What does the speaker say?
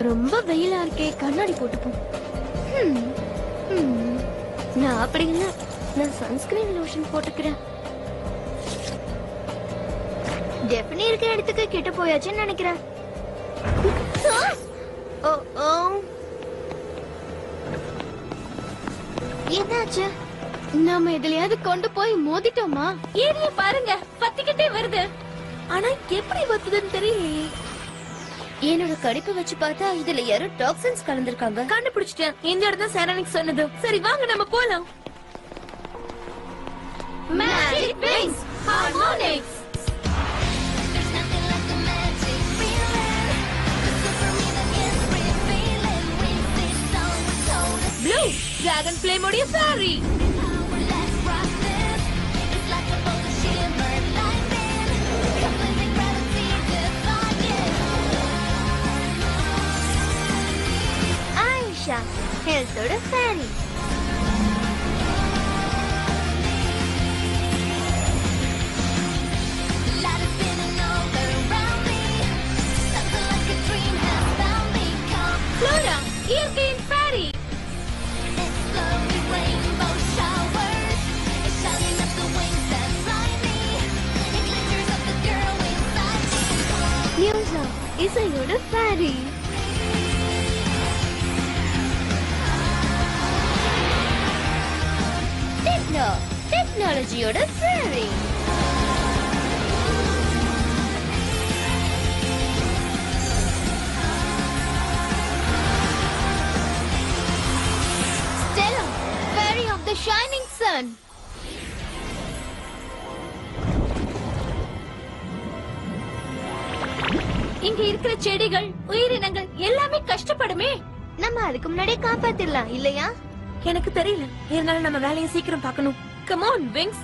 ரொம்ப வெயிலா இருக்கே, கண்ணாடி போட்டுப்போம். நான் அப்படி இல்ல, நான் சன்ஸ்கிரீன் லோஷன் போட்டுக்கிறேன். டெஃபினி இருக்கிற இடத்துக்கு கிட்ட போயாச்சுன்னு நினைக்கிறேன். என்னாச்சு? நாம எதுலயாவது கொண்டு போய் மோதிட்டோமா? ஏரிய பாருங்க, பத்திக்கிட்டே வருது. ஆனா எப்படி வத்துதுன்னு தெரியலையே. என்னோட கடிப்பு வச்சு பார்த்தா இதுல யாரோ டாக்ஸின்ஸ் கலந்திருக்காங்க. கண்டுபிடிச்சிட்டேன். இந்த இடம் தான் சேரானிக் சொன்னது. சரி வாங்க நம்ம போலாம். Magic Wings Harmonics. Blue Dragon Flame உடைய saree. Aisha Health உடைய saree. Flora இயற்கையின் saree. Musa இசையோட saree. Techno டெக்னாலஜியோட saree. Stella Fairy of the Shining Sun. இங்க இருக்கிற செடிகள், உயிரினங்கள் எல்லாமே கஷ்டப்படுமே. நம்ம அதுக்கு முன்னாடியே காப்பாத்திடலாம் இல்லையா? எனக்கு தெரியல. இருந்தாலும் நம்ம வேலையை சீக்கிரம் பார்க்கணும். Come on, Wings.